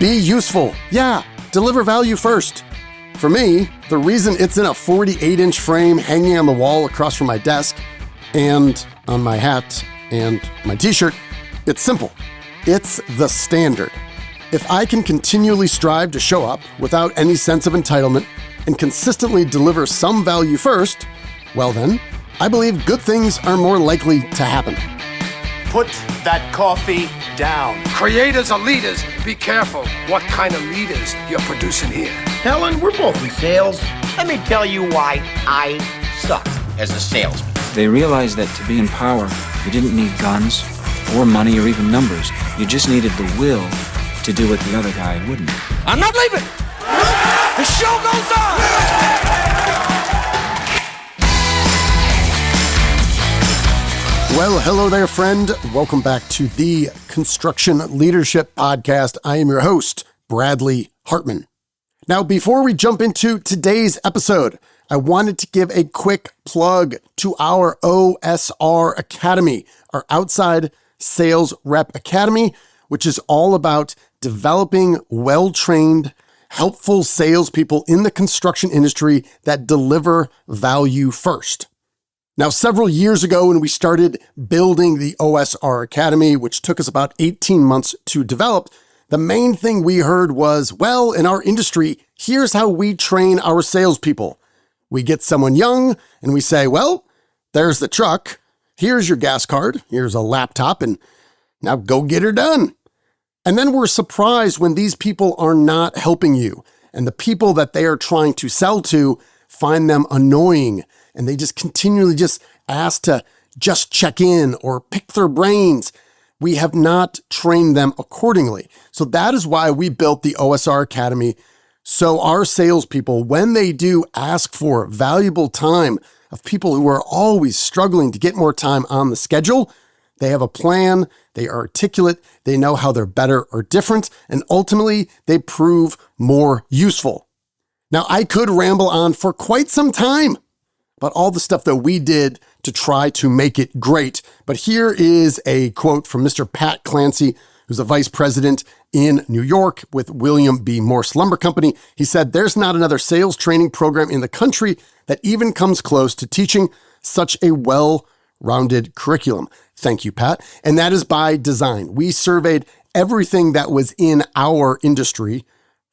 Be useful. Yeah, deliver value first. For me, the reason it's in a 48-inch frame hanging on the wall across from my desk and on my hat and my t-shirt, it's simple. It's the standard. If I can continually strive to show up without any sense of entitlement and consistently deliver some value first, well then, I believe good things are more likely to happen. Put that coffee down. Creators are leaders. Be careful what kind of leaders you're producing here. Helen, we're both in sales. Let me tell you why I suck as a salesman. They realized that to be in power, you didn't need guns or money or even numbers. You just needed the will to do what the other guy wouldn't. I'm not leaving. The show goes on. Well, hello there, friend. Welcome back to the Construction Leadership Podcast. I am your host, Bradley Hartmann. Now, before we jump into today's episode, I wanted to give a quick plug to our OSR Academy, our Outside Sales Rep Academy, which is all about developing well-trained, helpful salespeople in the construction industry that deliver value first. Now, several years ago when we started building the OSR Academy, which took us about 18 months to develop, the main thing we heard was, well, in our industry, here's how we train our salespeople. We get someone young and we say, well, there's the truck, here's your gas card, here's a laptop, and now go get her done. And then we're surprised when these people are not helping you, and the people that they are trying to sell to find them annoying, and they just continually just ask to just check in or pick their brains. We have not trained them accordingly. So that is why we built the OSR Academy. So our salespeople, when they do ask for valuable time of people who are always struggling to get more time on the schedule, they have a plan, they are articulate, they know how they're better or different, and ultimately they prove more useful. Now, I could ramble on for quite some time about all the stuff that we did to try to make it great. But here is a quote from Mr. Pat Clancy, who's a vice president in New York with William B. Morse Lumber Company. He said, "There's not another sales training program in the country that even comes close to teaching such a well-rounded curriculum." Thank you, Pat. And that is by design. We surveyed everything that was in our industry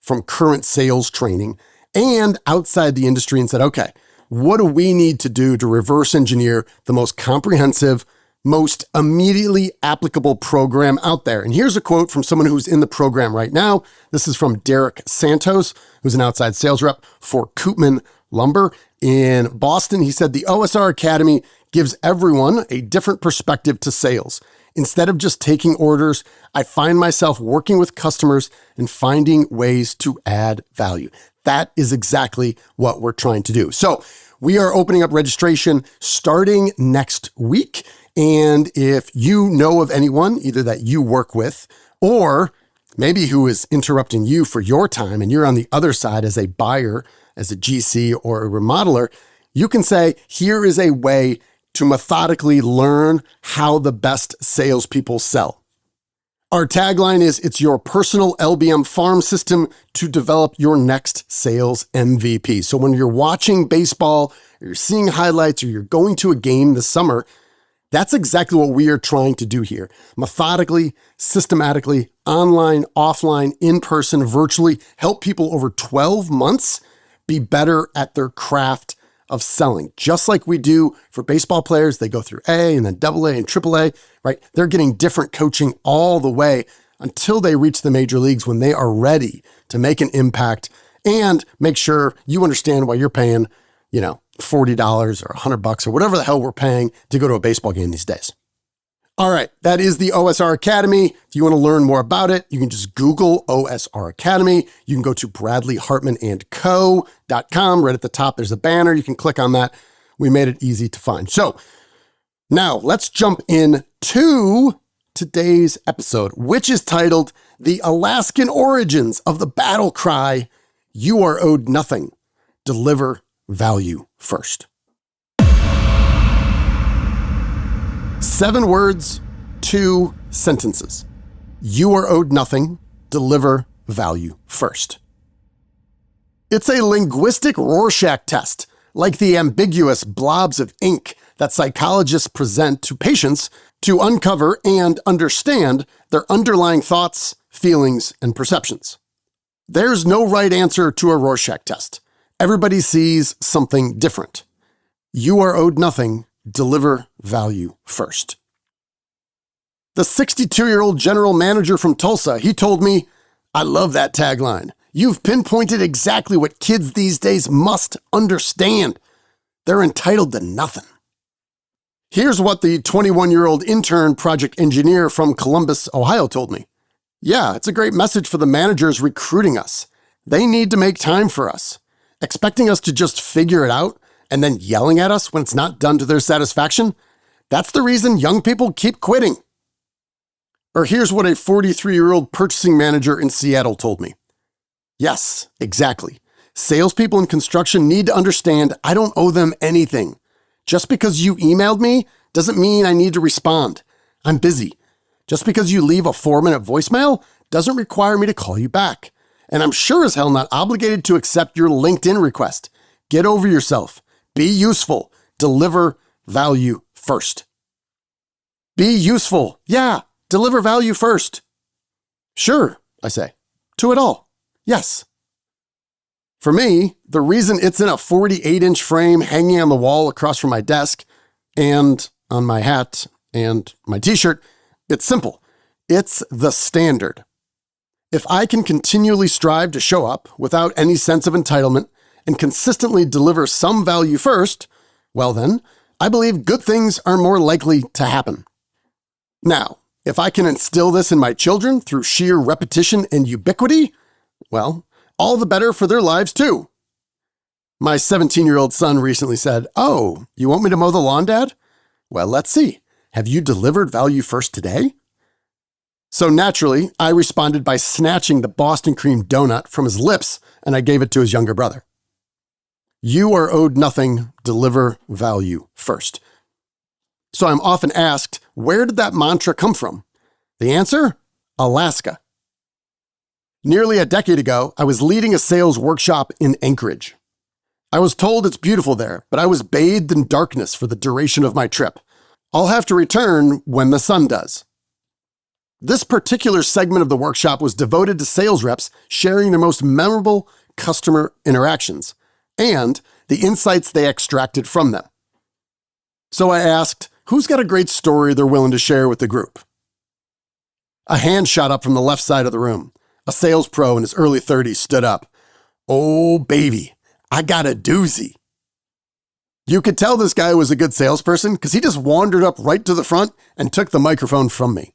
from current sales training and outside the industry and said, okay, what do we need to do to reverse engineer the most comprehensive, most immediately applicable program out there? And here's a quote from someone who's in the program right now. This is from Derek Santos, who's an outside sales rep for Koopman Lumber in Boston. He said, "The OSR Academy gives everyone a different perspective to sales. Instead of just taking orders, I find myself working with customers and finding ways to add value." That is exactly what we're trying to do. So we are opening up registration starting next week. And if you know of anyone, either that you work with or maybe who is interrupting you for your time and you're on the other side as a buyer, as a GC or a remodeler, you can say, here is a way to methodically learn how the best salespeople sell. Our tagline is, it's your personal LBM farm system to develop your next sales MVP. So when you're watching baseball, or you're seeing highlights, or you're going to a game this summer, that's exactly what we are trying to do here. Methodically, systematically, online, offline, in person, virtually, help people over 12 months be better at their craft of selling. Just like we do for baseball players, they go through A and then AA and AAA, right? They're getting different coaching all the way until they reach the major leagues when they are ready to make an impact and make sure you understand why you're paying, $40 or $100 or whatever the hell we're paying to go to a baseball game these days. All right, that is the OSR Academy. If you want to learn more about it, you can just Google OSR Academy. You can go to bradleyhartmanandco.com. Right at the top, there's a banner. You can click on that. We made it easy to find. So now let's jump into today's episode, which is titled The Alaskan Origins of the Battle Cry, You Are Owed Nothing. Deliver Value First. 7 words, 2 sentences. You are owed nothing. Deliver value first. It's a linguistic Rorschach test, like the ambiguous blobs of ink that psychologists present to patients to uncover and understand their underlying thoughts, feelings, and perceptions. There's no right answer to a Rorschach test. Everybody sees something different. You are owed nothing. Deliver value first. The 62-year-old general manager from Tulsa, he told me, "I love that tagline. You've pinpointed exactly what kids these days must understand. They're entitled to nothing." Here's what the 21-year-old intern project engineer from Columbus, Ohio told me. "Yeah, it's a great message for the managers recruiting us. They need to make time for us. Expecting us to just figure it out and then yelling at us when it's not done to their satisfaction, that's the reason young people keep quitting." Or here's what a 43-year-old purchasing manager in Seattle told me. "Yes, exactly. Salespeople in construction need to understand I don't owe them anything. Just because you emailed me doesn't mean I need to respond. I'm busy. Just because you leave a 4-minute voicemail doesn't require me to call you back. And I'm sure as hell not obligated to accept your LinkedIn request. Get over yourself. Be useful. Deliver value first." Be useful. Yeah, deliver value first. Sure, I say. To it all. Yes. For me, the reason it's in a 48-inch frame hanging on the wall across from my desk and on my hat and my t-shirt, it's simple. It's the standard. If I can continually strive to show up without any sense of entitlement and consistently deliver some value first, well then, I believe good things are more likely to happen. Now, if I can instill this in my children through sheer repetition and ubiquity, well, all the better for their lives too. My 17-year-old son recently said, "Oh, you want me to mow the lawn, Dad? Well, let's see. Have you delivered value first today?" So naturally, I responded by snatching the Boston cream donut from his lips, and I gave it to his younger brother. You are owed nothing. Deliver value first. So I'm often asked, where did that mantra come from? The answer? Alaska. Nearly a decade ago, I was leading a sales workshop in Anchorage. I was told it's beautiful there, but I was bathed in darkness for the duration of my trip. I'll have to return when the sun does. This particular segment of the workshop was devoted to sales reps sharing their most memorable customer interactions and the insights they extracted from them. So I asked, who's got a great story they're willing to share with the group? A hand shot up from the left side of the room. A sales pro in his early 30s stood up. "Oh, baby, I got a doozy." You could tell this guy was a good salesperson because he just wandered up right to the front and took the microphone from me.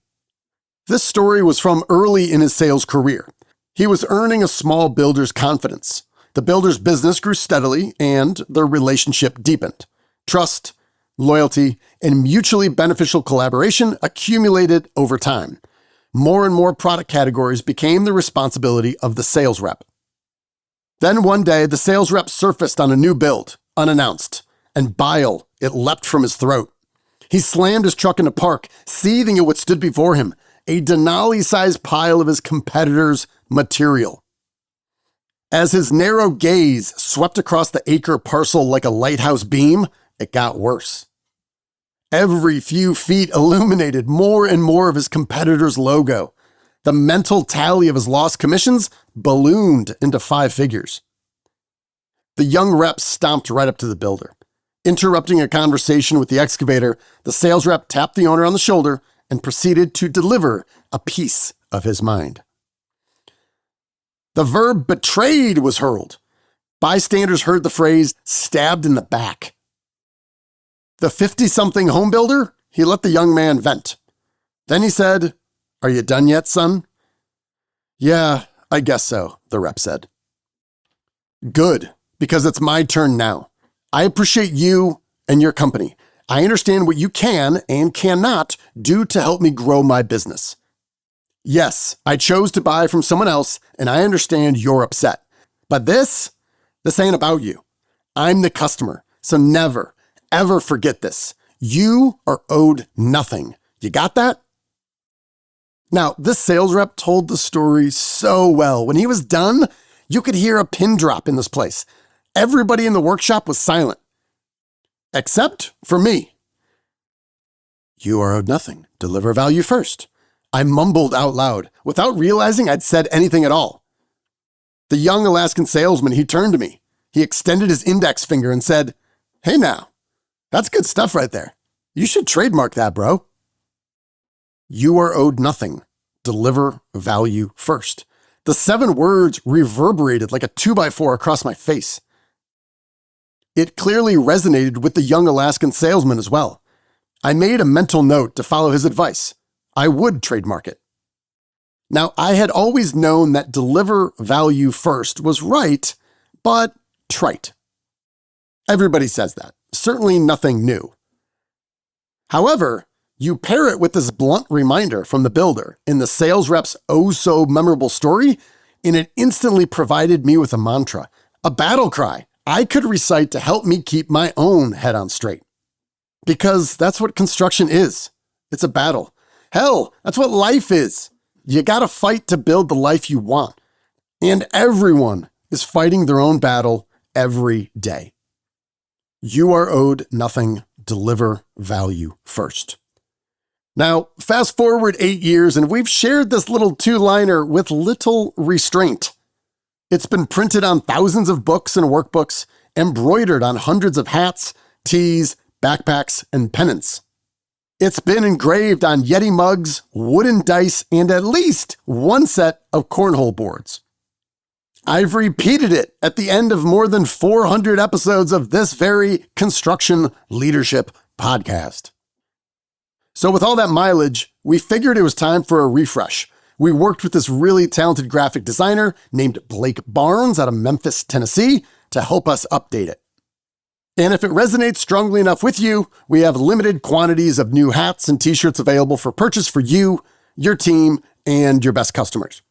This story was from early in his sales career. He was earning a small builder's confidence. The builder's business grew steadily and their relationship deepened. Trust, loyalty, and mutually beneficial collaboration accumulated over time. More and more product categories became the responsibility of the sales rep. Then one day, the sales rep surfaced on a new build, unannounced, and bile, it leapt from his throat. He slammed his truck into park, seething at what stood before him, a Denali-sized pile of his competitor's material. As his narrow gaze swept across the acre parcel like a lighthouse beam, it got worse. Every few feet illuminated more and more of his competitor's logo. The mental tally of his lost commissions ballooned into 5 figures. The young rep stomped right up to the builder. Interrupting a conversation with the excavator, the sales rep tapped the owner on the shoulder and proceeded to deliver a piece of his mind. The verb betrayed was hurled. Bystanders heard the phrase stabbed in the back. The 50-something home builder, he let the young man vent. Then he said, "Are you done yet, son?" "Yeah, I guess so," the rep said. "Good, because it's my turn now. I appreciate you and your company. I understand what you can and cannot do to help me grow my business. Yes, I chose to buy from someone else, and I understand you're upset. But this ain't about you. I'm the customer, so never, ever forget this. You are owed nothing. You got that?" Now, this sales rep told the story so well. When he was done, you could hear a pin drop in this place. Everybody in the workshop was silent. Except for me. You are owed nothing. Deliver value first. I mumbled out loud, without realizing I'd said anything at all. The young Alaskan salesman, he turned to me. He extended his index finger and said, "Hey now, that's good stuff right there. You should trademark that, bro." You are owed nothing. Deliver value first. The 7 words reverberated like a 2x4 across my face. It clearly resonated with the young Alaskan salesman as well. I made a mental note to follow his advice. I would trademark it. Now, I had always known that deliver value first was right, but trite. Everybody says that. Certainly nothing new. However, you pair it with this blunt reminder from the builder in the sales rep's oh-so-memorable story, and it instantly provided me with a mantra, a battle cry I could recite to help me keep my own head on straight. Because that's what construction is. It's a battle. Hell, that's what life is. You gotta fight to build the life you want. And everyone is fighting their own battle every day. You are owed nothing. Deliver value first. Now, fast forward 8 years, and we've shared this little 2-liner with little restraint. It's been printed on thousands of books and workbooks, embroidered on hundreds of hats, tees, backpacks, and pennants. It's been engraved on Yeti mugs, wooden dice, and at least 1 set of cornhole boards. I've repeated it at the end of more than 400 episodes of this very Construction Leadership podcast. So with all that mileage, we figured it was time for a refresh. We worked with this really talented graphic designer named Blake Barnes out of Memphis, Tennessee, to help us update it. And if it resonates strongly enough with you, we have limited quantities of new hats and t-shirts available for purchase for you, your team, and your best customers.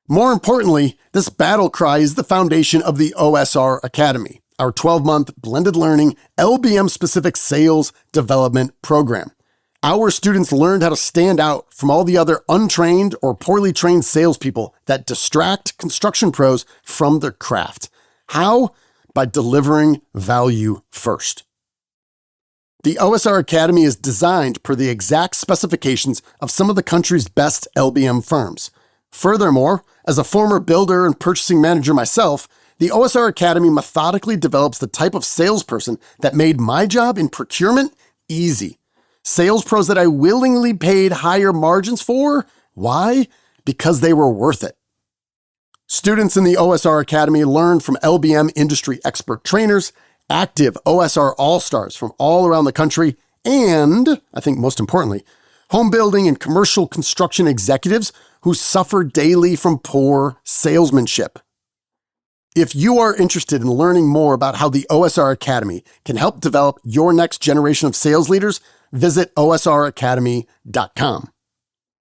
More importantly, this battle cry is the foundation of the OSR Academy, our 12-month blended learning LBM-specific sales development program. Our students learned how to stand out from all the other untrained or poorly trained salespeople that distract construction pros from their craft. How? By delivering value first. The OSR Academy is designed per the exact specifications of some of the country's best LBM firms. Furthermore, as a former builder and purchasing manager myself, the OSR Academy methodically develops the type of salesperson that made my job in procurement easy. Sales pros that I willingly paid higher margins for. Why? Because they were worth it. Students in the OSR Academy learn from LBM industry expert trainers, active OSR all-stars from all around the country, and, I think most importantly, home building and commercial construction executives who suffer daily from poor salesmanship. If you are interested in learning more about how the OSR Academy can help develop your next generation of sales leaders, visit osracademy.com.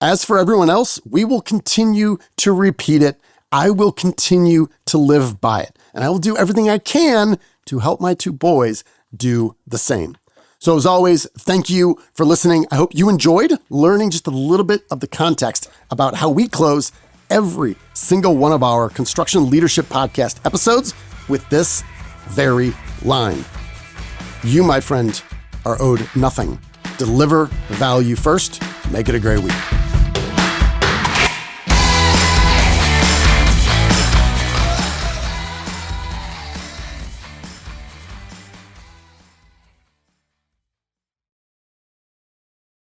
As for everyone else, we will continue to repeat it. I will continue to live by it, and I will do everything I can to help my 2 boys do the same. So as always, thank you for listening. I hope you enjoyed learning just a little bit of the context about how we close every single one of our Construction Leadership Podcast episodes with this very line. You, my friend, are owed nothing. Deliver value first. Make it a great week.